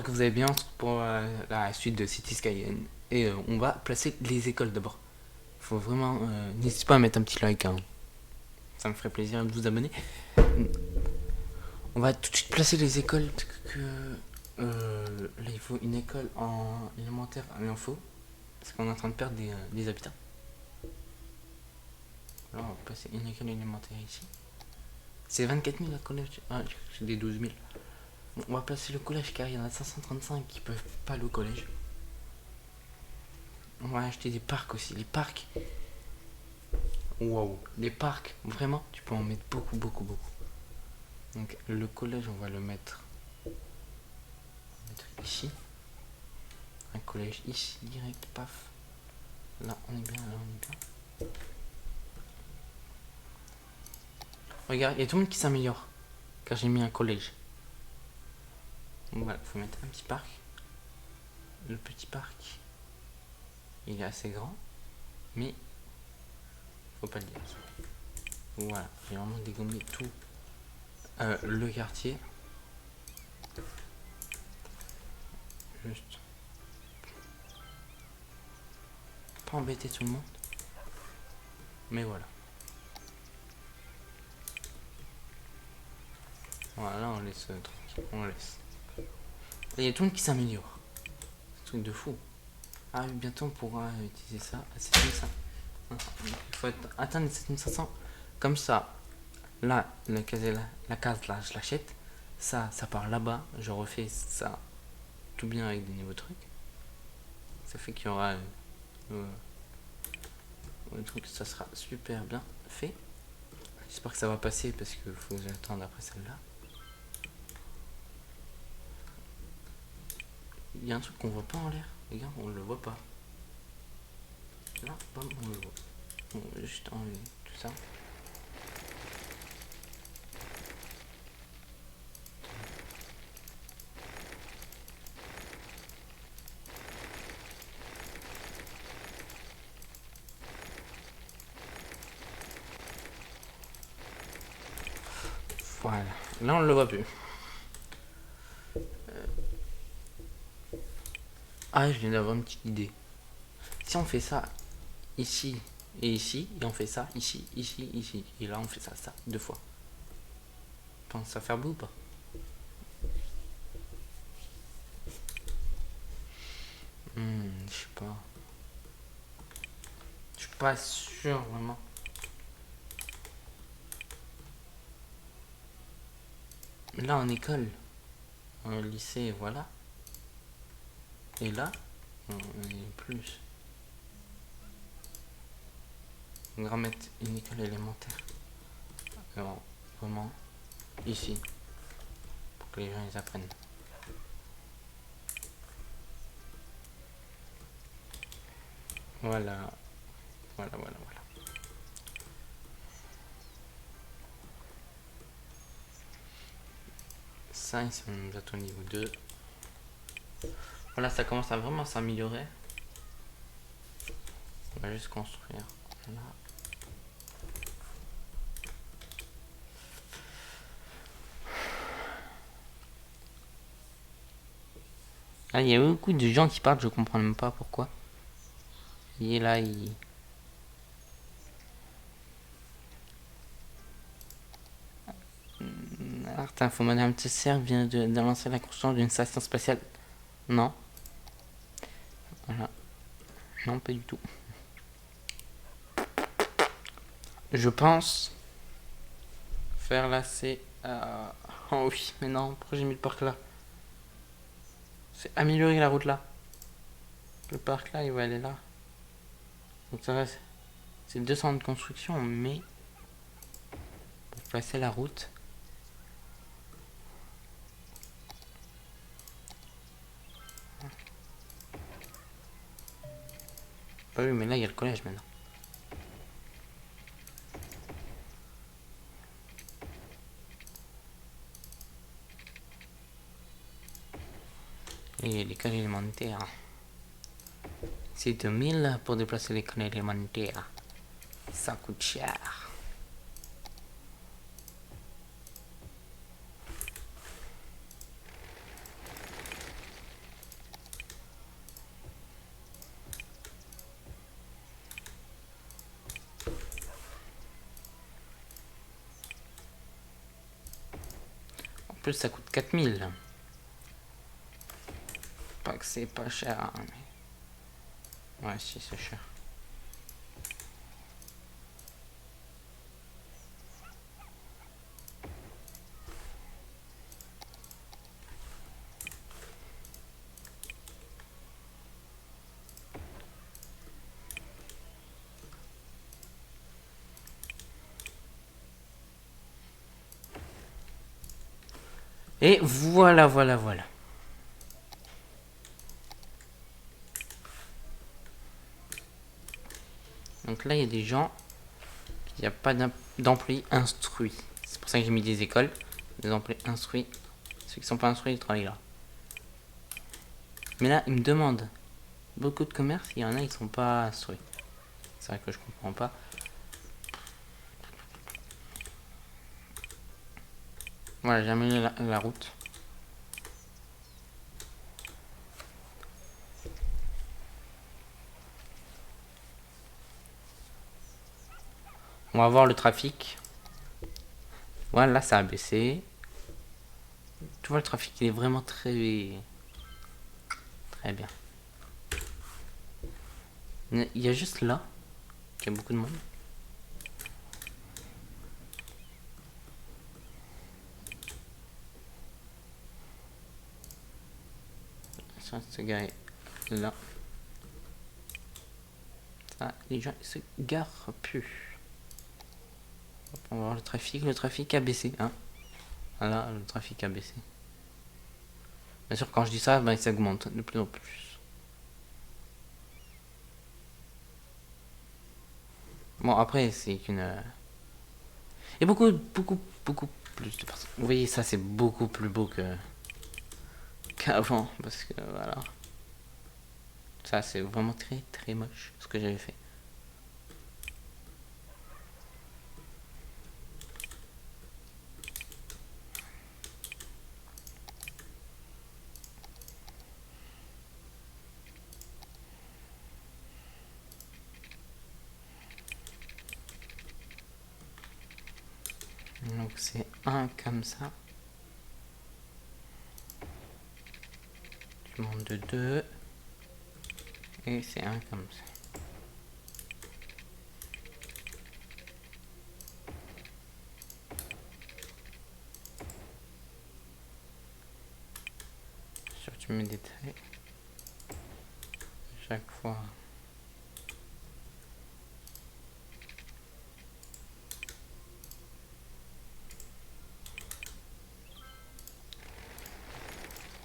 que vous allez bien pour la suite de City Skyline. Et on va placer les écoles d'abord. Faut vraiment. N'hésitez pas à mettre un petit like, hein. Ça me ferait plaisir de vous abonner. On va tout de suite placer les écoles. Là, il faut une école en élémentaire à l'info. Parce qu'on est en train de perdre des habitants. Là, on va placer une école élémentaire ici. C'est 24 000 à collège. Ah, j'ai des 12 000. Bon, on va placer le collège car il y en a 535 qui peuvent pas aller au collège. On va acheter des parcs aussi. Les parcs. Waouh. Les parcs, vraiment, tu peux en mettre beaucoup, beaucoup, beaucoup. Donc le collège, on va le mettre ici. Un collège ici, direct, paf. Là, on est bien, là, on est bien. Regarde, il y a tout le monde qui s'améliore. Car j'ai mis un collège. Donc voilà, faut mettre un petit parc. Le petit parc, il est assez grand. Mais, faut pas le dire. Voilà, j'ai vraiment dégommé tout le quartier. Juste. Pas embêter tout le monde. Mais voilà. Voilà, on laisse tranquille. On laisse. Et il y a tout le monde qui s'améliore. C'est un truc de fou. Ah oui, bientôt on pourra utiliser ça à 7500. Il faut atteindre les 7500. Comme ça, là, la case là, je l'achète. Ça part là-bas. Je refais ça tout bien avec des nouveaux trucs. Ça fait qu'il y aura un truc, ça sera super bien fait. J'espère que ça va passer parce qu'il faut que j'attende après celle-là. Il y a un truc qu'on voit pas en l'air. Regarde, on le voit pas. Là, bam, on le voit. On va juste enlever tout ça. Voilà. Là, on le voit plus. Ah, je viens d'avoir une petite idée. Si on fait ça ici et ici, et on fait ça ici, ici, ici, et là on fait ça, deux fois. Pense à faire beau ou pas? Je sais pas. Je suis pas sûr vraiment. Là en école, en lycée, voilà. Et là, on est plus. On va mettre une école élémentaire. Alors, vraiment, ici, pour que les gens ils apprennent. Voilà, voilà, voilà, voilà. Ça, ici, on est bientôt au niveau 2. Voilà, ça commence à vraiment s'améliorer. On va juste construire là. Ah, il y a beaucoup de gens qui partent, je comprends même pas pourquoi. Et là, il... Art Info, Madame Tesser vient de lancer la construction d'une station spatiale. Non. Voilà. Non, pas du tout. Je pense faire là, c'est... Oh oui, mais non, pourquoi j'ai mis le parc là? C'est améliorer la route là. Le parc là, il va aller là. Donc ça reste... C'est 200 de construction, mais... Pour placer la route... Bah oui, mais là, il y a le collège maintenant. Et l'école élémentaire. C'est 2000 pour déplacer l'école élémentaire. Ça coûte cher. plus, ça coûte 4000. Pas que c'est pas cher, hein, mais... Ouais, si, c'est cher. Et voilà, voilà, voilà. Donc là, il y a des gens qui n'ont pas d'employés instruits. C'est pour ça que j'ai mis des écoles. Des employés instruits. Ceux qui sont pas instruits, ils travaillent là. Mais là, ils me demandent beaucoup de commerces. Il y en a, ils sont pas instruits. C'est vrai que je comprends pas. Voilà, j'ai amélioré la route. On va voir le trafic. Voilà, ça a baissé. Tu vois, le trafic, il est vraiment très... Très bien. Il y a juste là qu'il y a beaucoup de monde. Ça, ce gars est là. Ça, les gens ils se garent plus. On va voir le trafic. Le trafic a baissé. Hein. Voilà, le trafic a baissé. Bien sûr, quand je dis ça, ben, il s'augmente de plus en plus. Bon, après, c'est qu'une... Et beaucoup plus de personnes. Vous voyez, ça, c'est beaucoup plus beau qu'avant. Parce que, voilà. Ça, c'est vraiment très moche, ce que j'avais fait. Donc, c'est un comme ça. Tu montes de 2. Et c'est un comme ça. Sur tu mets des traits. Chaque fois.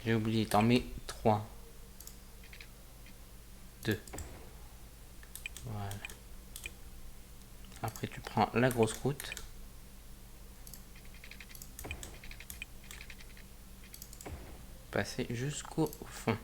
J'ai oublié, t'en mets 3. 2. Voilà. Après tu prends la grosse route. Passer jusqu'au fond.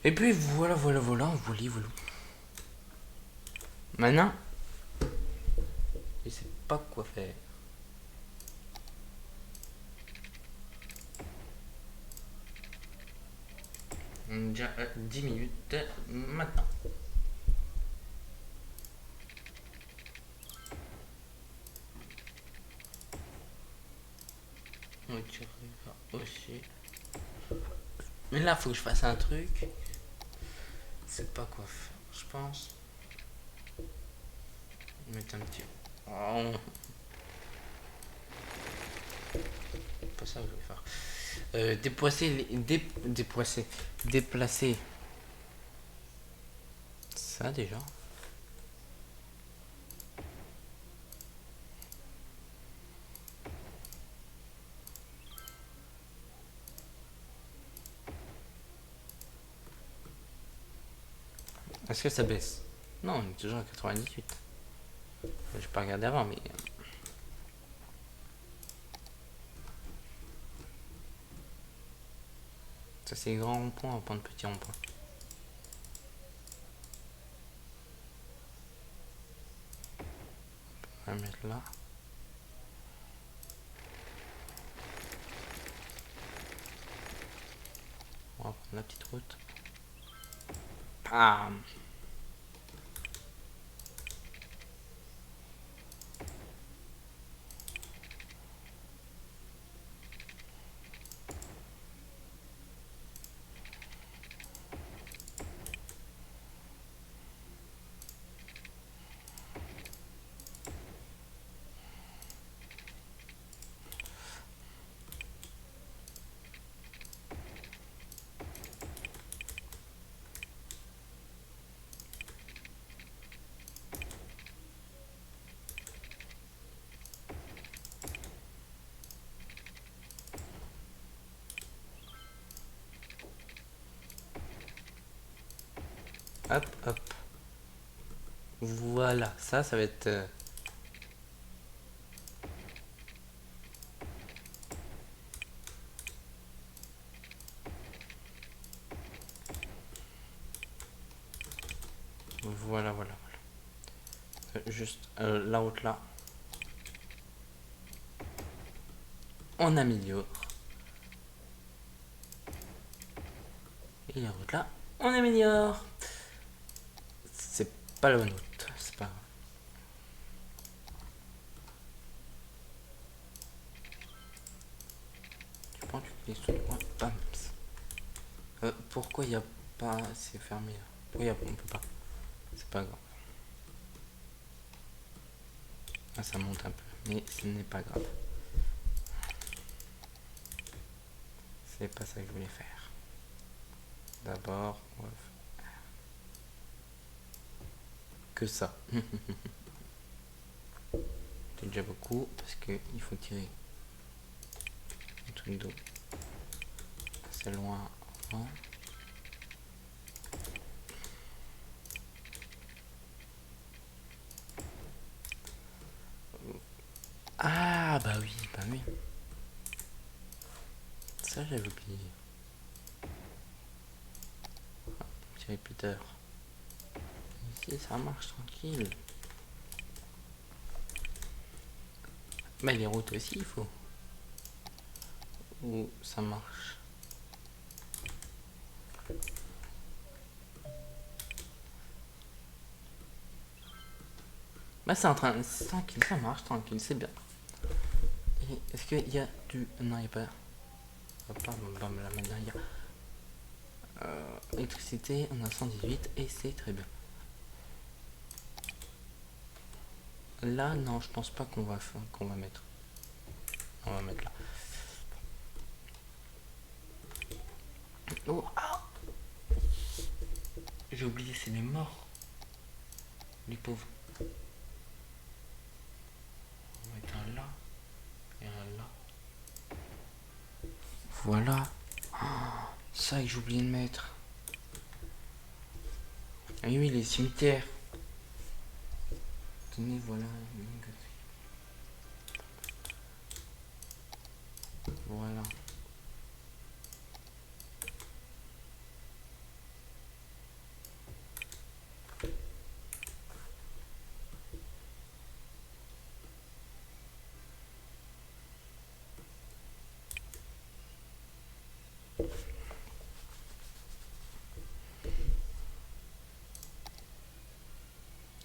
Et puis voilà. Maintenant, je sais pas quoi faire. On est déjà à 10 minutes maintenant. On va tirer aussi. Mais là, faut que je fasse un truc. sais pas quoi faire. Je pense. Mettre un petit. Oh, pas ça que je vais faire. Déplacer. Ça déjà. Est-ce que ça baisse? Non, on est toujours à 98. J'ai pas regardé avant, mais. Ça, c'est grand rond-point, on prend de petits ronds-points. On va mettre là. On va prendre la petite route. Bam! Hop, hop. Voilà, ça va être. Voilà, voilà, voilà. Juste la route là. On améliore. Et la route là, on améliore. C'est pas la bonne route, c'est pas grave. Tu prends, tu cliques sur le point, bam. Pourquoi il n'y a pas. C'est fermé là. Pourquoi on peut pas? C'est pas grave. Ah, ça monte un peu, mais ce n'est pas grave. C'est pas ça que je voulais faire. D'abord, on va faire que ça. C'est déjà beaucoup parce qu'il faut tirer un truc d'eau assez loin avant. Ah bah oui, bah oui. Ça j'avais oublié. Petit répéteur. Ici ça marche tranquille. Mais les routes aussi il faut. Où ça marche. Bah c'est en train. Tranquille, ça marche tranquille, c'est bien. Est-ce qu'il y a du. Non, il n'y a pas. Là maintenant il y a. Électricité, on a 118 et c'est très bien. Là, non, je pense pas qu'on va mettre. On va mettre là. Oh, ah, j'ai oublié, c'est les morts. Les pauvres. On va mettre un là et un là. Voilà. Oh, ça, j'ai oublié de mettre. Ah oui, les cimetières. Tenez, voilà. Voilà.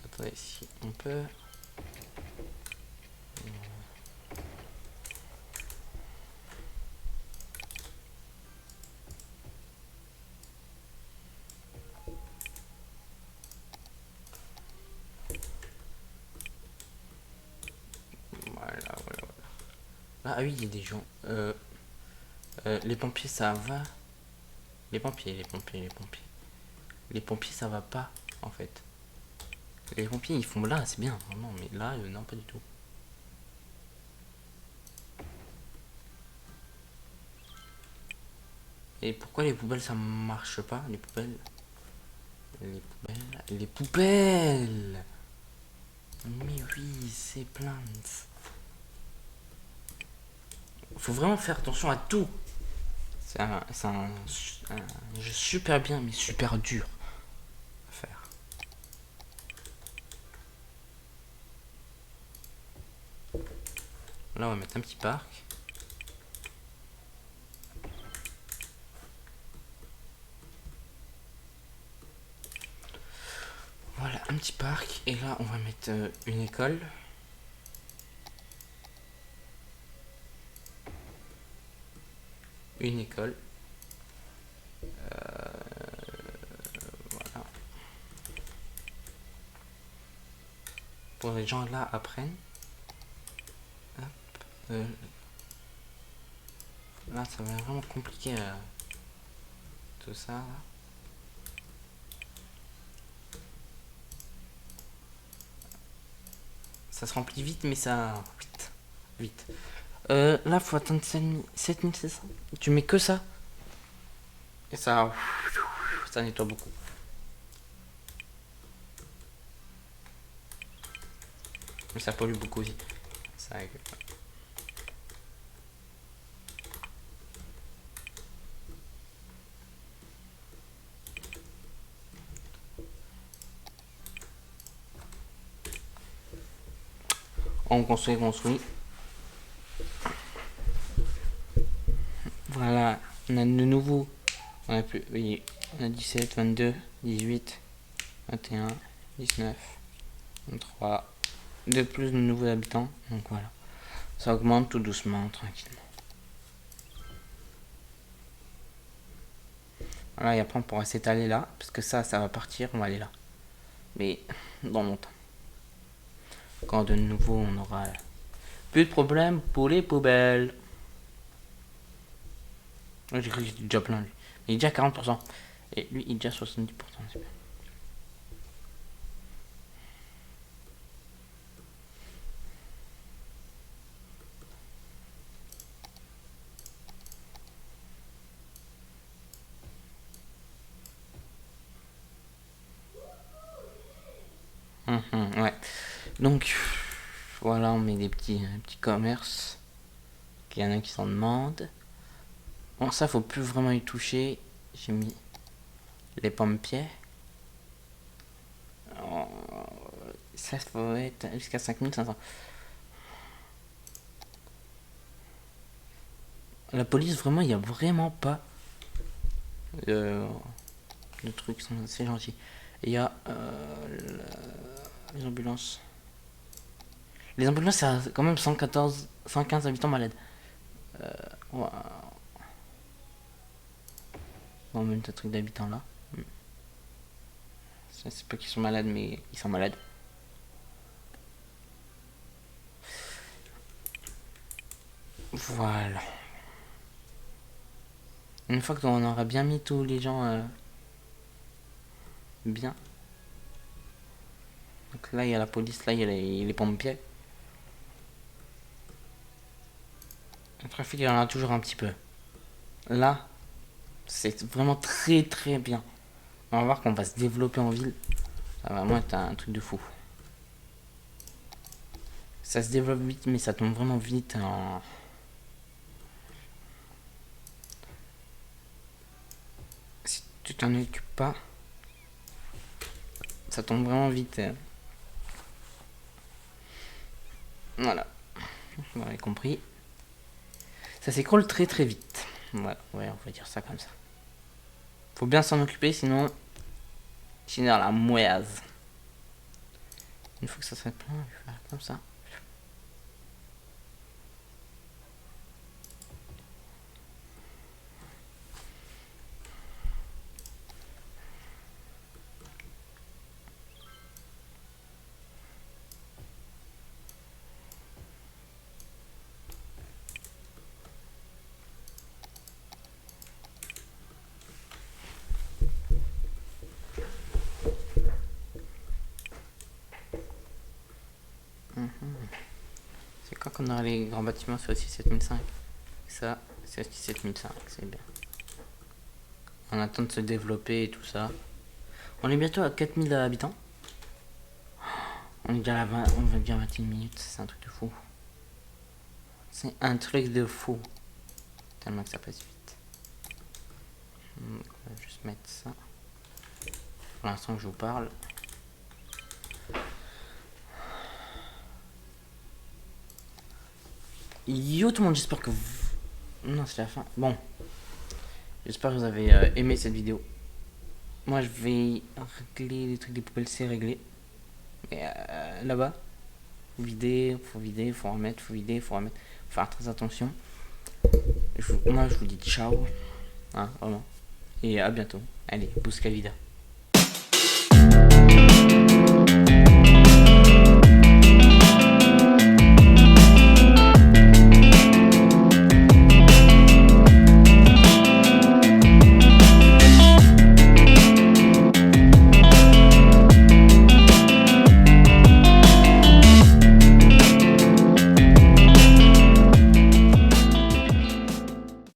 Attendez, si on peut. Ah oui, il y a des gens. Les pompiers, ça va. Les pompiers, les pompiers, les pompiers. Les pompiers, ça va pas, en fait. Les pompiers, ils font là, c'est bien, vraiment. Mais là, non, pas du tout. Et pourquoi les poubelles, ça marche pas? Les poubelles. Les poubelles. Les poubelles. Mais oui, c'est plein. Faut vraiment faire attention à tout. C'est un jeu super bien, mais super dur à faire. Là, on va mettre un petit parc. Voilà, un petit parc. Et là, on va mettre une école. Une école. Voilà. Pour les gens là apprennent. Hop. Là, ça va être vraiment compliqué. Tout ça. Là. Ça se remplit vite, mais ça. Vite. Vite. Là, faut attendre 7700. Tu mets que ça. Et ça. Ça nettoie beaucoup. Mais ça pollue beaucoup aussi. Ça. On construit, construit. Voilà, on a de nouveau. On a plus, oui, on a 17, 22, 18, 21, 19, 23. De plus de nouveaux habitants. Donc voilà. Ça augmente tout doucement, tranquillement. Voilà, et après on pourra s'étaler là. Parce que ça va partir, on va aller là. Mais dans longtemps. Quand de nouveau on aura plus de problèmes pour les poubelles. J'ai cru que j'étais déjà plein lui. Il est déjà à 40%. Et lui il est déjà à 70%. C'est bien. Ouais. Donc voilà, on met des petits commerces. Il y en a qui s'en demandent. Bon, ça faut plus vraiment y toucher. J'ai mis les pompiers. Oh, ça faut être jusqu'à 5500. La police, vraiment, il n'y a vraiment pas de trucs qui sont assez gentils. Il y a les ambulances. Les ambulances, c'est quand même 114, 115 habitants malades. On va mettre un truc d'habitants là. C'est pas qu'ils sont malades, mais ils sont malades. Voilà. Une fois qu'on aura bien mis tous les gens bien. Donc là, il y a la police, là, il y a les pompiers. Le trafic, il y en a toujours un petit peu. Là, c'est vraiment très très bien. On va voir qu'on va se développer en ville. Ça va vraiment être un truc de fou. Ça se développe vite, mais ça tombe vraiment vite en. Si tu t'en occupes pas, ça tombe vraiment vite. Voilà. Vous m'avez compris. Ça s'écroule très très vite. Voilà, ouais, on va dire ça comme ça. Faut bien s'en occuper, sinon. Sinon, la mouaise. Une fois que ça serait plein, je vais faire comme ça. C'est quand qu'on aura les grands bâtiments, c'est aussi 7005. Ça, c'est aussi 7005, c'est bien. On attend de se développer et tout ça. On est bientôt à 4000 habitants. On est déjà à 20, on va dire 21 minutes, c'est un truc de fou. C'est un truc de fou. Tellement que ça passe vite. On va juste mettre ça. Pour l'instant que je vous parle. Yo tout le monde, j'espère que vous... Non, c'est la fin. Bon. J'espère que vous avez aimé cette vidéo. Moi, je vais régler les trucs des poubelles, c'est réglé. Mais là-bas, faut vider, faut remettre, faut vider, faut remettre. Faut faire très attention. Moi, je vous dis ciao. Hein, vraiment. Et à bientôt. Allez, Busca Vida.